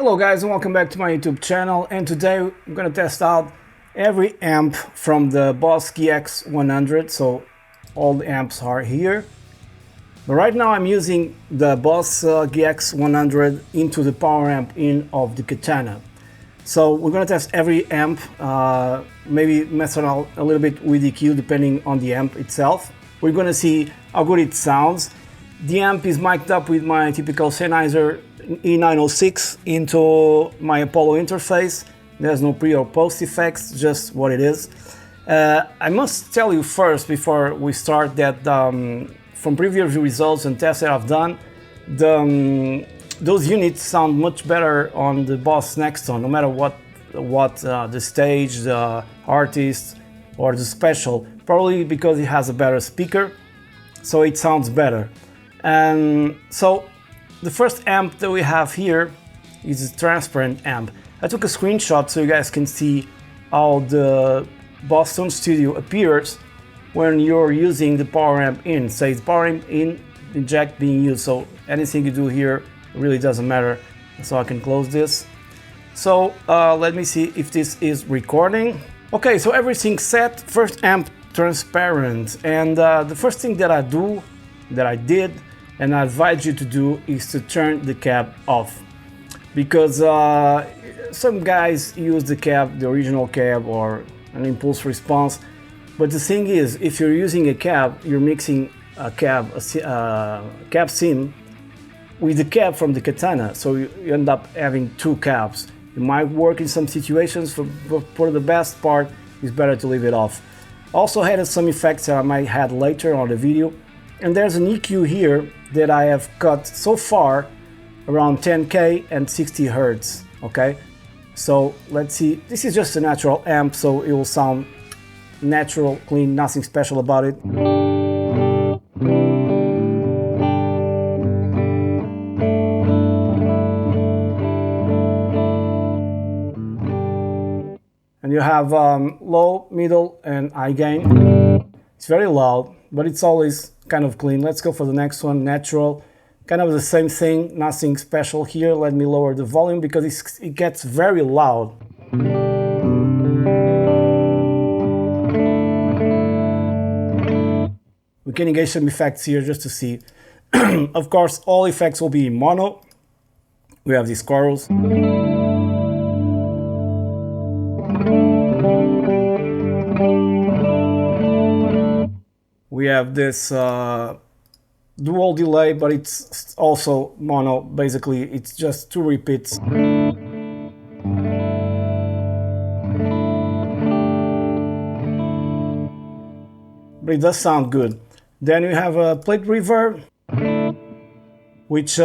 Hello guys and welcome back to my YouTube channel, and today I'm gonna test out every amp from the Boss GX100. So all the amps are here, but right now I'm using the Boss GX100 into the power amp in of the Katana. So we're gonna test every amp, maybe mess around a little bit with EQ depending on the amp itself. We're gonna see how good it sounds. The amp is mic'd up with my typical Sennheiser E906 into my Apollo interface. There's no pre or post effects, just what it is. I must tell you first before we start that from previous results and tests that I've done, those units sound much better on the Boss Nextone, no matter what the stage, the artist or the special, probably because it has a better speaker, so it sounds better. And so the first amp that we have here is a transparent amp. I took a screenshot so you guys can see how the Boss Tone Studio appears when you're using the power amp in. It says power amp in, the jack being used, so anything you do here really doesn't matter. So I can close this. So let me see if this is recording. Okay, so everything's set. First amp transparent, and the first thing that I did and I advise you to do is to turn the cab off, because some guys use the cab, the original cab or an impulse response, but the thing is, if you're using a cab, you're mixing a cab sim with the cab from the Katana, so you end up having two cabs. It might work in some situations, for the best part it's better to leave it off. Also added some effects that I might add later on the video. And there's an EQ here that I have cut so far around 10K and 60 Hertz. Okay, so let's see. This is just a natural amp, so it will sound natural, clean, nothing special about it. And you have low, middle, and high gain. It's very loud, but it's always kind of clean. Let's go for the next one, natural. Kind of the same thing, nothing special here. Let me lower the volume because it gets very loud. We can engage some effects here just to see. Of course, all effects will be in mono. We have these chorals. We have this dual delay, but it's also mono. Basically, it's just two repeats. But it does sound good. Then we have a plate reverb, which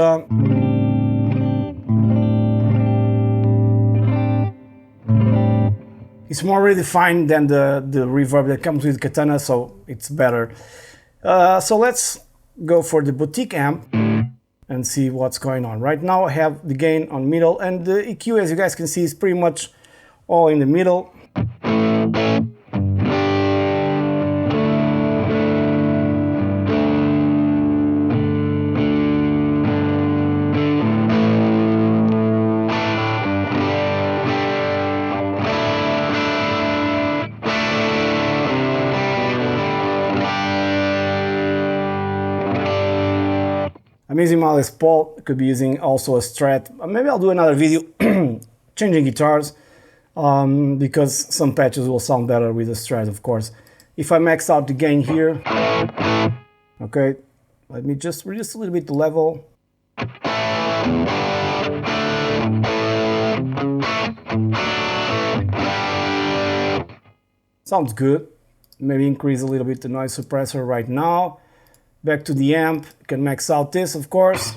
it's more redefined than the reverb that comes with Katana, so it's better. So let's go for the boutique amp and see what's going on. Right now I have the gain on middle, and the EQ, as you guys can see, is pretty much all in the middle. I'm using my Les Paul, could be using also a Strat. Maybe I'll do another video changing guitars, because some patches will sound better with a Strat, of course. If I max out the gain here, okay, let me just reduce a little bit the level. Sounds good. Maybe increase a little bit the noise suppressor right now. Back to the amp, you can max out this, of course.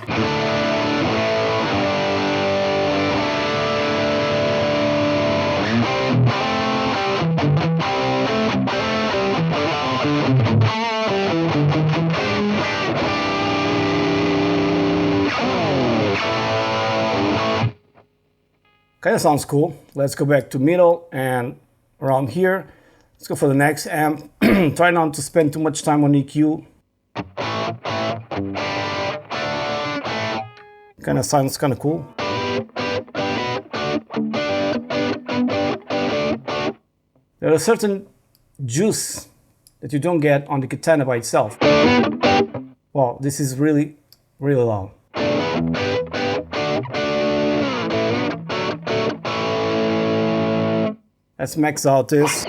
Kind of sounds cool. Let's go back to middle and around here. Let's go for the next amp. Try not to spend too much time on EQ. Kind of sounds kind of cool. There's a certain juice that you don't get on the Katana by itself. Well, this is really, really loud. Let's max out this.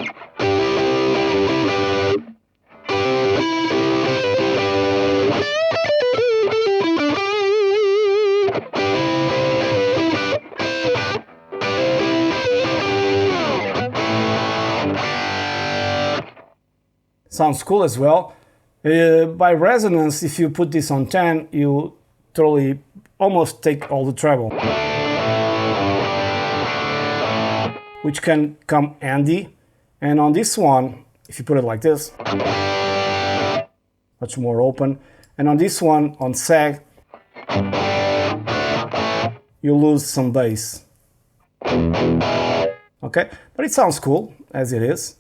Sounds cool as well. By resonance, if you put this on 10, you totally almost take all the treble, which can come handy. And on this one, if you put it like this, much more open. And on this one, on sag, you lose some bass. Okay, but it sounds cool as it is.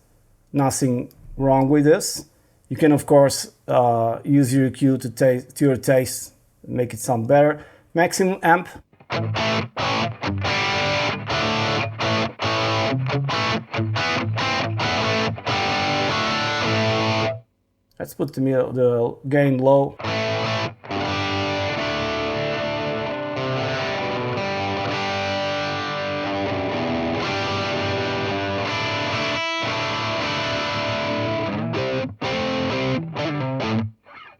Nothing wrong with this. You can of course use your EQ to your taste, make it sound better. Maximum amp. Let's put the gain low.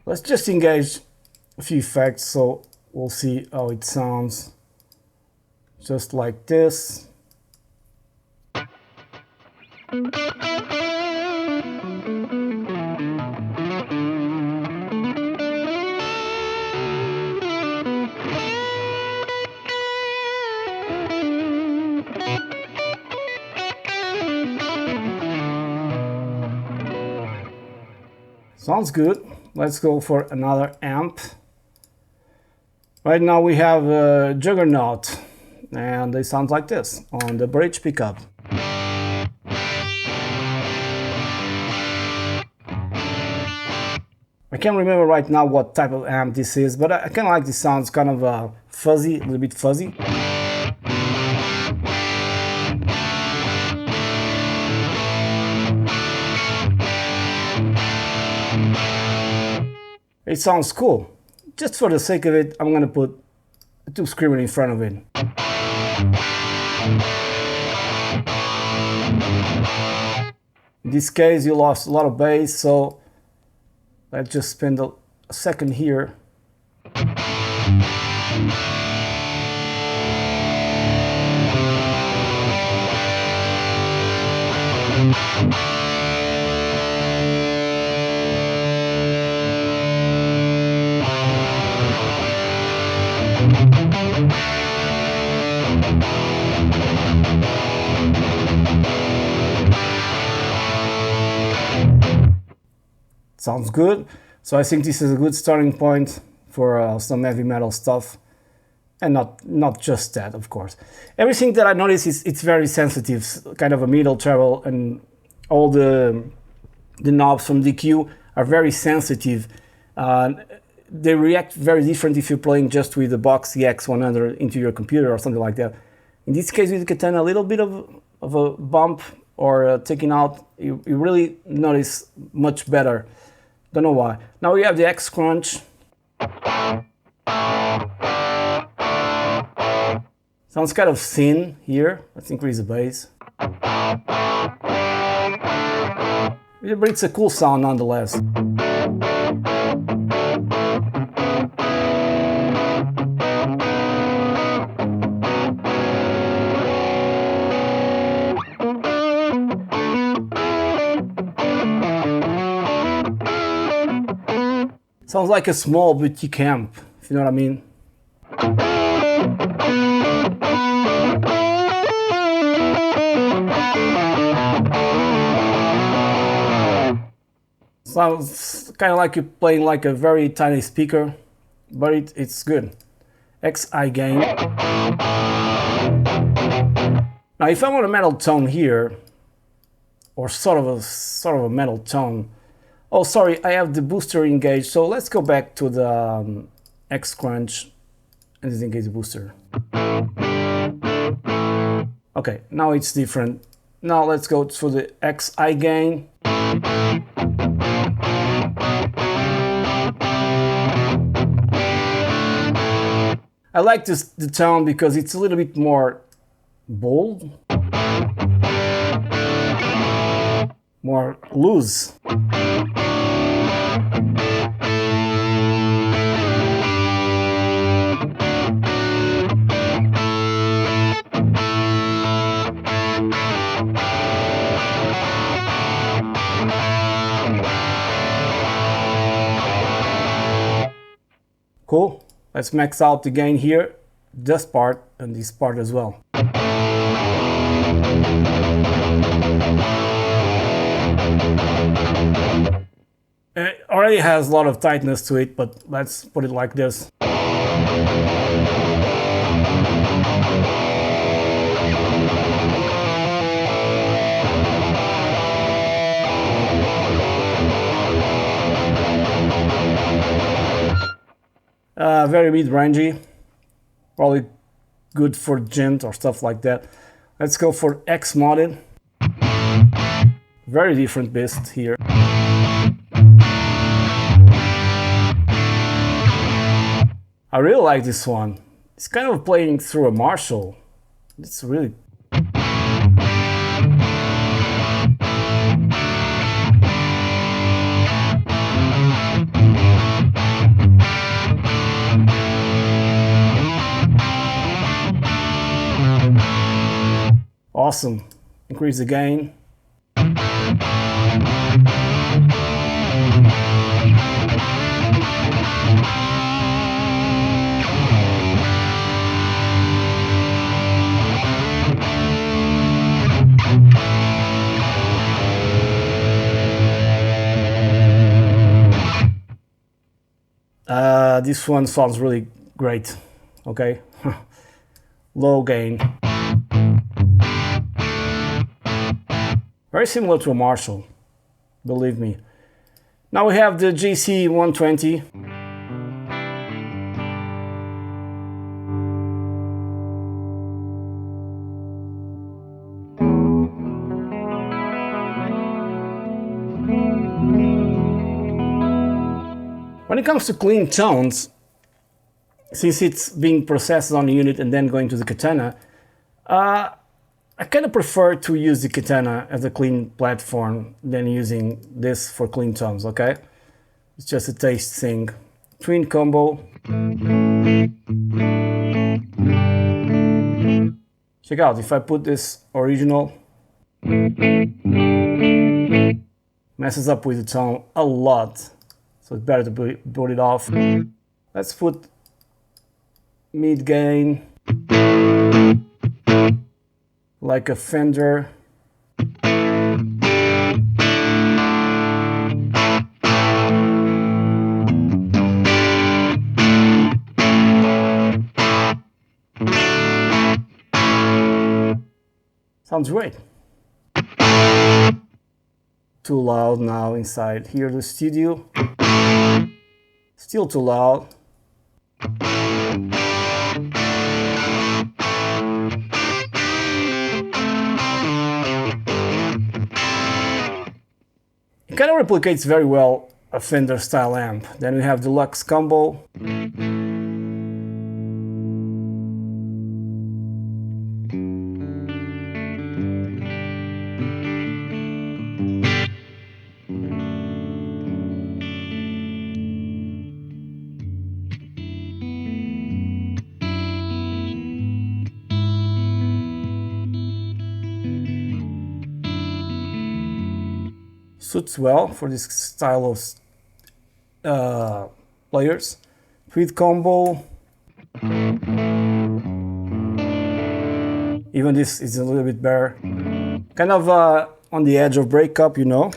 Let's just engage a few effects so we'll see how it sounds. Just like this. Sounds good. Let's go for another amp. Right now we have a Juggernaut, and they sound like this on the bridge pickup. I can't remember right now what type of amp this is, but I kind of like this sound. It's kind of fuzzy, a little bit fuzzy. It sounds cool. Just for the sake of it, I'm gonna put a Toushscreen in front of it. In this case, you lost a lot of bass, so let's just spend a second here. Sounds good. So I think this is a good starting point for some heavy metal stuff, and not just that, of course. Everything that I notice is it's very sensitive, kind of a middle treble, and all the knobs from the EQ are very sensitive. They react very different if you're playing just with the Box EX100 into your computer or something like that. In this case with Katana, a little bit of a bump or taking out, you really notice much better. Don't know why. Now we have the X crunch. Sounds kind of thin here. Let's increase the bass. But it's a cool sound nonetheless. Sounds like a small boutique amp, if you know what I mean. Sounds kind of like you're playing like a very tiny speaker, but it's good. XI gain. Now if I want a metal tone here, or sort of a metal tone. Oh, sorry, I have the booster engaged, so let's go back to the X crunch and disengage the booster. Okay, now it's different. Now let's go to the XI gain. I like the tone because it's a little bit more bold, more loose. Cool. Let's max out the gain here, this part and this part as well. It already has a lot of tightness to it, but let's put it like this. Very mid-rangey, probably good for gent or stuff like that. Let's go for X modded. Very different beast here. I really like this one. It's kind of playing through a Marshall. It's really... Awesome. Increase the gain. This one sounds really great. Okay. Low gain. Very similar to a Marshall, believe me. Now we have the GC 120. When it comes to clean tones, since it's being processed on the unit and then going to the Katana, I kind of prefer to use the Katana as a clean platform than using this for clean tones, okay? It's just a taste thing. Twin combo. Check out, if I put this original, messes up with the tone a lot. So it's better to put it off. Let's put mid gain, like a Fender. Sounds great. Too loud now inside here, the studio. Still too loud. It kind of replicates very well a Fender style amp. Then we have deluxe combo. Suits well for this style of players. Tweed combo. Even this is a little bit better. Kind of on the edge of breakup, you know.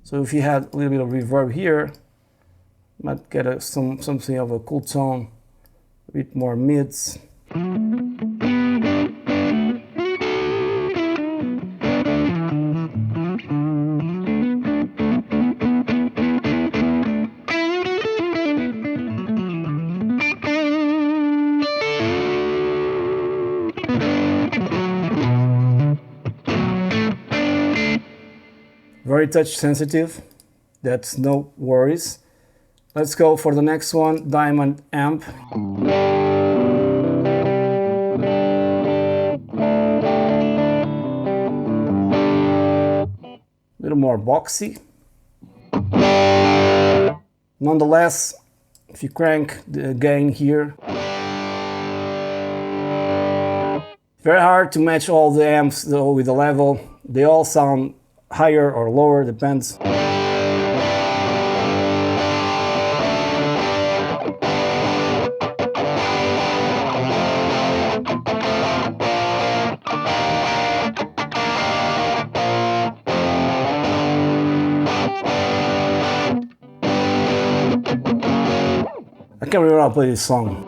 So if you had a little bit of reverb here, you might get something of a cool tone, a bit more mids. very touch sensitive. That's no worries. Let's go for the next one, Diamond Amp. A little more boxy. Nonetheless, if you crank the gain here, very hard to match all the amps though with the level. They all sound higher or lower, depends. I can't remember how to play this song.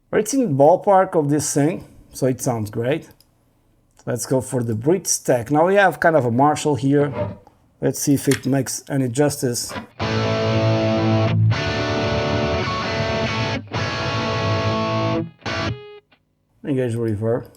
But it's in the ballpark of this thing, so it sounds great. Let's go for the bridge stack. Now we have kind of a Marshall here. Let's see if it makes any justice. Engage reverb.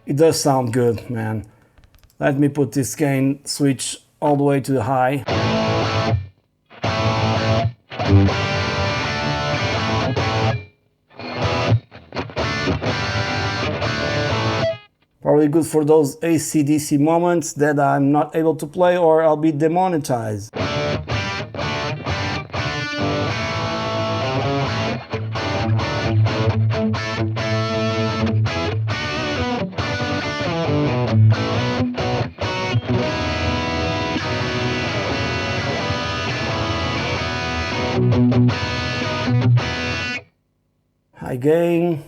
It does sound good, man. Let me put this gain switch all the way to the high. Probably good for those AC/DC moments that I'm not able to play or I'll be demonetized. High gain.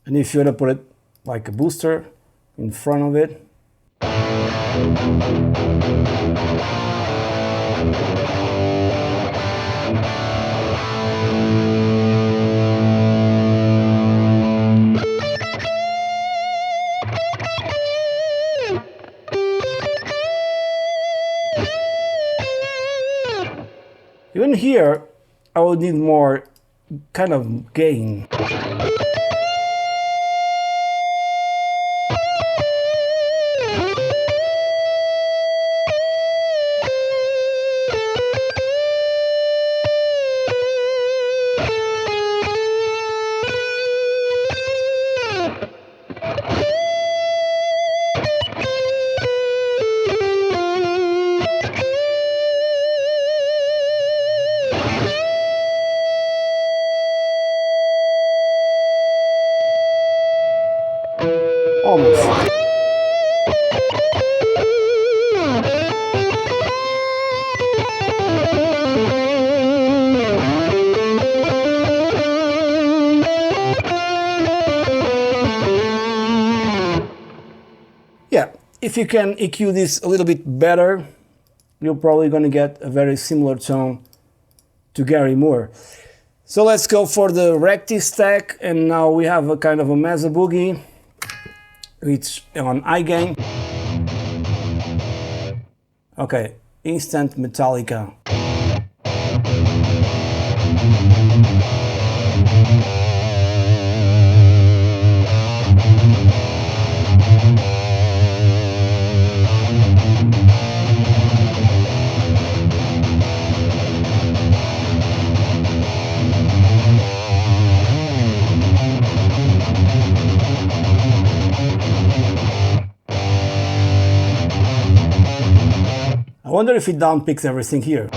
And if you want to put it like a booster in front of it. Even here, I would need more kind of gain. Almost. Yeah, if you can EQ this a little bit better, you're probably going to get a very similar tone to Gary Moore. So let's go for the recti stack, and now we have a kind of a Mesa Boogie. It's on high gain. Okay, instant Metallica. I wonder if it downpicks everything here.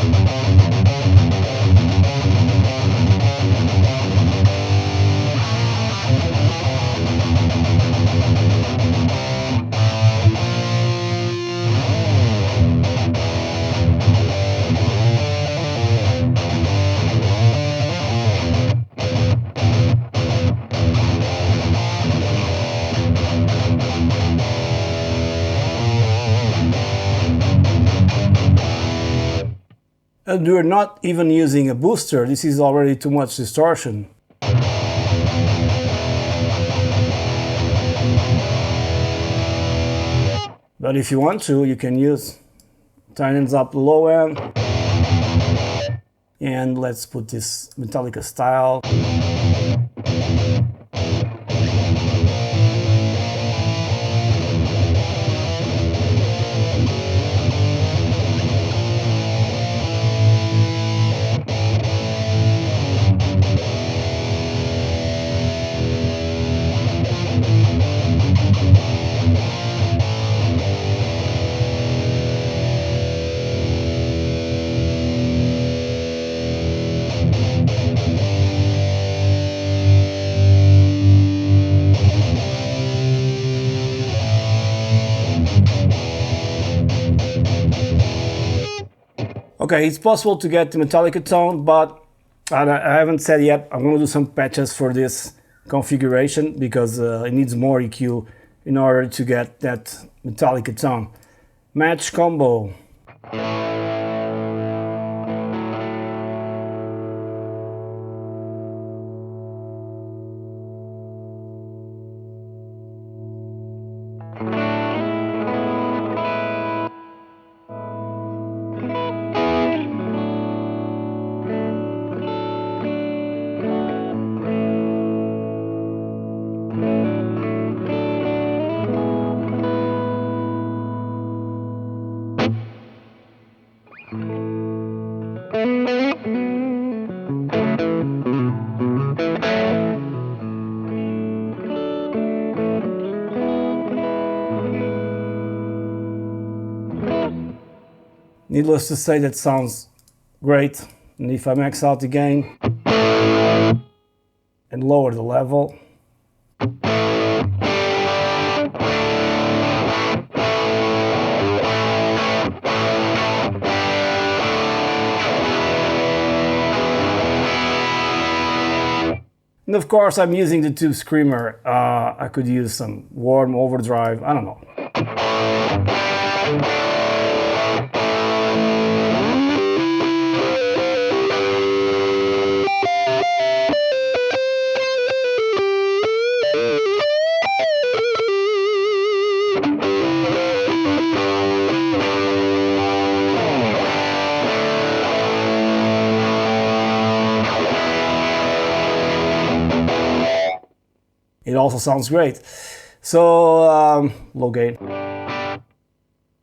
And we're not even using a booster. This is already too much distortion. But if you want to, you can use tightens up the low end. And let's put this Metallica style. Okay, it's possible to get the Metallica tone, but I haven't said yet. I'm going to do some patches for this configuration because it needs more EQ in order to get that Metallica tone. Match combo. Needless to say, that sounds great. And if I max out the gain and lower the level, and of course I'm using the tube screamer. I could use some warm overdrive, I don't know. It also sounds great. So low gain.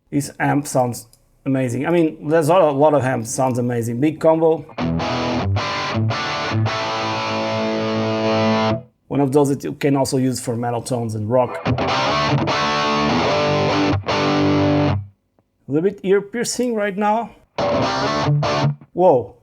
This amp sounds amazing. I mean, there's a lot of amps sounds amazing. Big combo. One of those that you can also use for metal tones and rock. A little bit ear piercing right now. Whoa.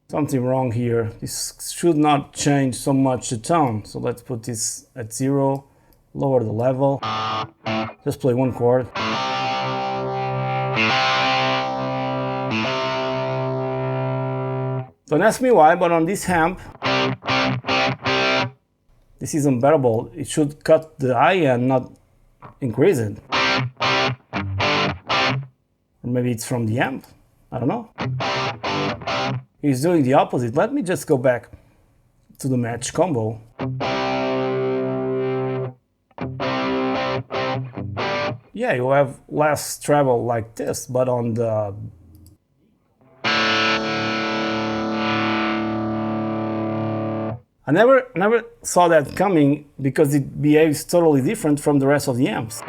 Something wrong here. This should not change so much the tone. So let's put this at 0, lower the level, just play one chord. Don't ask me why, but on this amp, this is unbearable. It should cut the high end, not increase it. Or maybe it's from the amp, I don't know. He's doing the opposite. Let me just go back to the match combo. Yeah, you have less treble like this, but on the... I never saw that coming because it behaves totally different from the rest of the amps.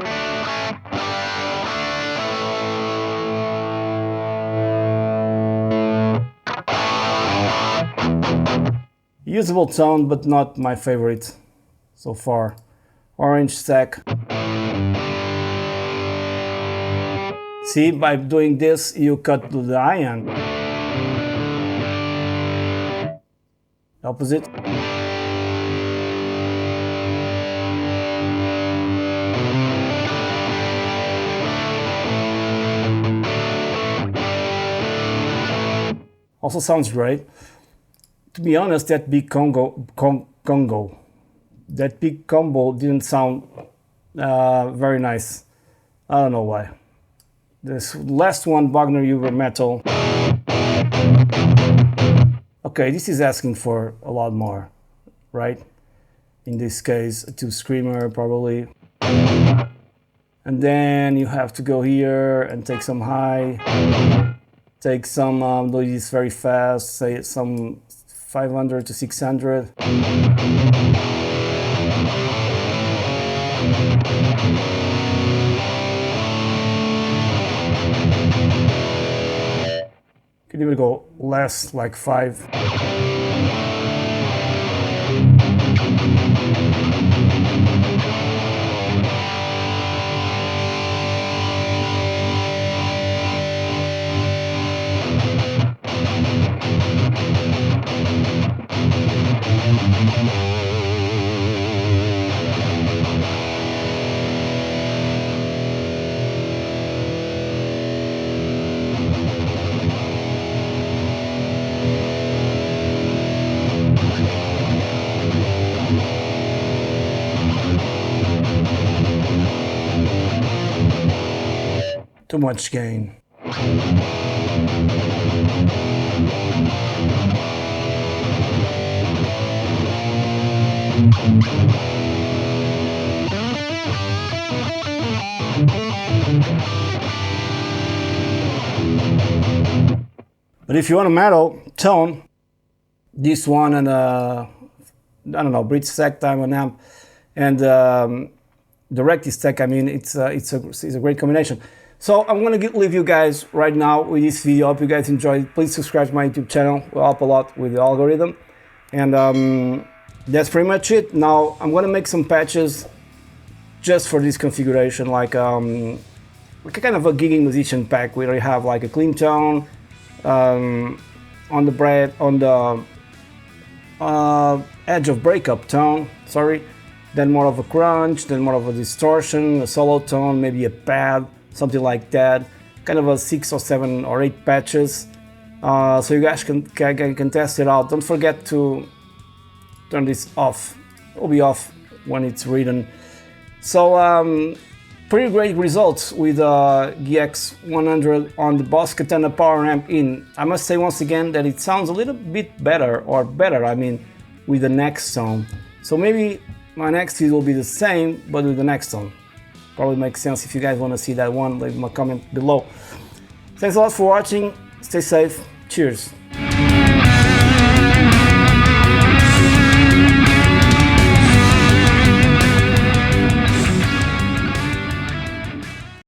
Usable tone, but not my favorite so far. Orange stack. See, by doing this, you cut to the high end. Opposite. Also sounds great. To be honest, that big that big combo didn't sound very nice. I don't know why. This last one, Wagner Uber Metal. Okay, this is asking for a lot more, right? In this case, a two screamer probably. And then you have to go here and take some high. Take some do this very fast, say some 500 to 600. Could even go less, like 5. Too much gain. But if you want a metal tone, this one and I don't know, bridge stack, Canon M, and the recti stack, I mean, it's a great combination. So I'm gonna leave you guys right now with this video. Hope you guys enjoyed. Please subscribe to my YouTube channel. It will help a lot with the algorithm. And that's pretty much it. Now I'm gonna make some patches just for this configuration, like a kind of a gigging musician pack where you have like a clean tone on the edge of breakup tone, sorry, then more of a crunch, then more of a distortion, a solo tone, maybe a pad, something like that, kind of a 6 or 7 or 8 patches, so you guys can test it out. Don't forget to turn this off. It will be off when it's written. So pretty great results with GX100 on the Boss Katana power amp in. I must say once again that it sounds a little bit better, I mean, with the Nextone. So maybe my next video will be the same, but with the Nextone. Probably makes sense. If you guys want to see that one, leave a comment below. Thanks a lot for watching. Stay safe. Cheers.